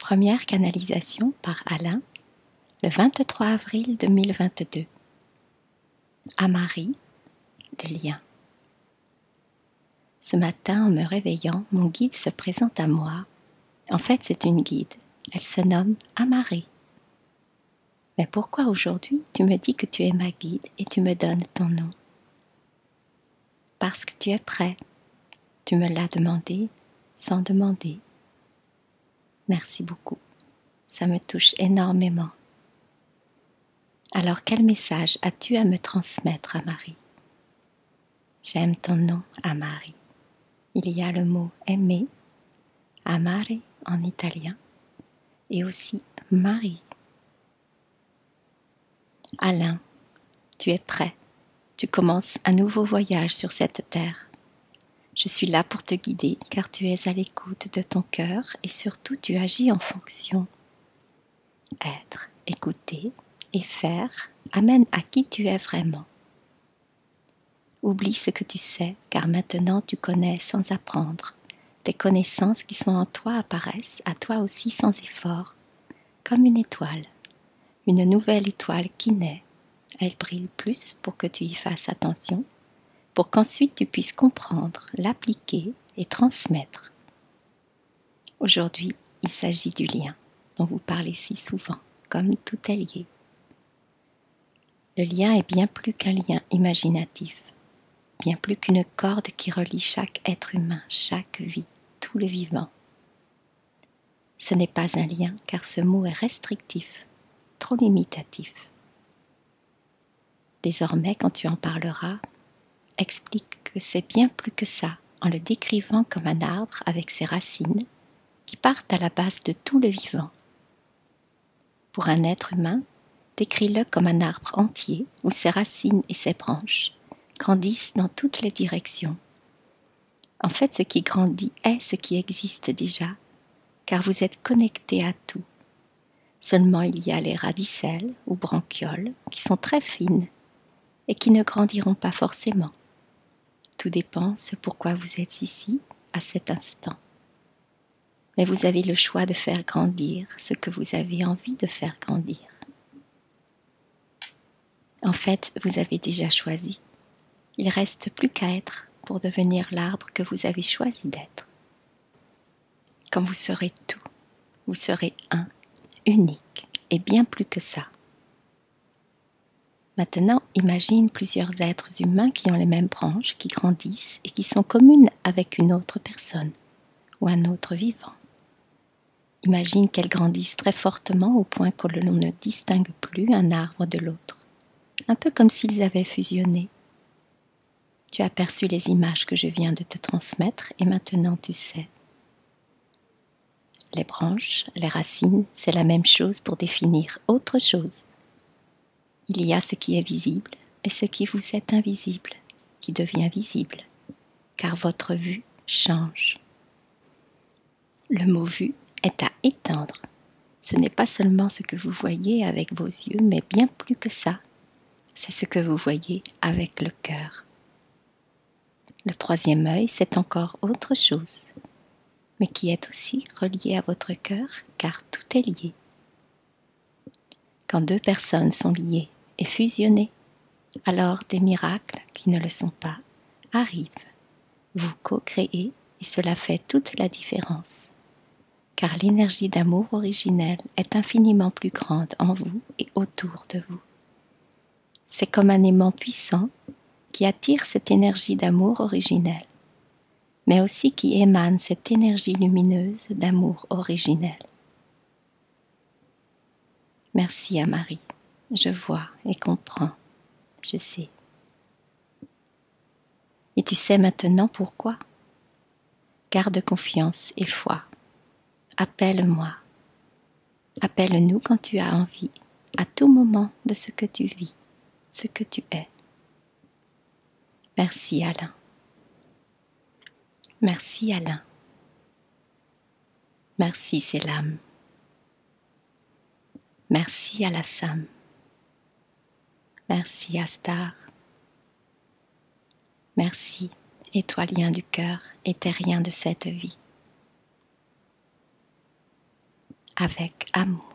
Première canalisation par Alain, le 23 avril 2022. À Marie, de Lien. Ce matin, en me réveillant, mon guide se présente à moi. En fait, c'est une guide. Elle se nomme Marie. Mais pourquoi aujourd'hui tu me dis que tu es ma guide et tu me donnes ton nom? Parce que tu es prêt. Tu me l'as demandé sans demander. Merci beaucoup. Ça me touche énormément. Alors quel message as-tu à me transmettre, Marie? J'aime ton nom, Marie. Il y a le mot aimer, amare en italien, et aussi Marie. Alain, tu es prêt. Tu commences un nouveau voyage sur cette terre. Je suis là pour te guider car tu es à l'écoute de ton cœur et surtout tu agis en fonction. Être, écouter et faire amène à qui tu es vraiment. Oublie ce que tu sais car maintenant tu connais sans apprendre. Tes connaissances qui sont en toi apparaissent à toi aussi sans effort, comme une étoile. Une nouvelle étoile qui naît. Elle brille plus pour que tu y fasses attention, pour qu'ensuite tu puisses comprendre, l'appliquer et transmettre. Aujourd'hui, il s'agit du lien, dont vous parlez si souvent, comme tout est lié. Le lien est bien plus qu'un lien imaginatif, bien plus qu'une corde qui relie chaque être humain, chaque vie, tout le vivant. Ce n'est pas un lien car ce mot est restrictif, trop limitatif. Désormais, quand tu en parleras, explique que c'est bien plus que ça en le décrivant comme un arbre avec ses racines qui partent à la base de tout le vivant. Pour un être humain, décris-le comme un arbre entier où ses racines et ses branches grandissent dans toutes les directions. En fait, ce qui grandit est ce qui existe déjà, car vous êtes connectés à tout. Seulement il y a les radicelles ou branchioles qui sont très fines et qui ne grandiront pas forcément. Tout dépend ce pourquoi vous êtes ici à cet instant. Mais vous avez le choix de faire grandir ce que vous avez envie de faire grandir. En fait, vous avez déjà choisi. Il ne reste plus qu'à être pour devenir l'arbre que vous avez choisi d'être. Quand vous serez tout, vous serez un, unique et bien plus que ça. Maintenant, imagine plusieurs êtres humains qui ont les mêmes branches, qui grandissent et qui sont communes avec une autre personne ou un autre vivant. Imagine qu'elles grandissent très fortement au point que l'on ne distingue plus un arbre de l'autre, un peu comme s'ils avaient fusionné. Tu as perçu les images que je viens de te transmettre et maintenant tu sais. Les branches, les racines, c'est la même chose pour définir autre chose. Il y a ce qui est visible et ce qui vous est invisible, qui devient visible, car votre vue change. Le mot vue est à étendre. Ce n'est pas seulement ce que vous voyez avec vos yeux, mais bien plus que ça. C'est ce que vous voyez avec le cœur. Le troisième œil, c'est encore autre chose, mais qui est aussi relié à votre cœur, car tout est lié. Quand deux personnes sont liées et fusionnées, alors des miracles qui ne le sont pas arrivent. Vous co-créez et cela fait toute la différence. Car l'énergie d'amour originelle est infiniment plus grande en vous et autour de vous. C'est comme un aimant puissant qui attire cette énergie d'amour originel, mais aussi qui émane cette énergie lumineuse d'amour originel. Merci à Marie, je vois et comprends, je sais. Et tu sais maintenant pourquoi? Garde confiance et foi. Appelle-moi. Appelle-nous quand tu as envie, à tout moment de ce que tu vis, ce que tu es. Merci Alain. Merci Alain. Merci Selam. Merci Alassam. Merci Astar. Merci, étoilien du cœur et terrien de cette vie. avec amour.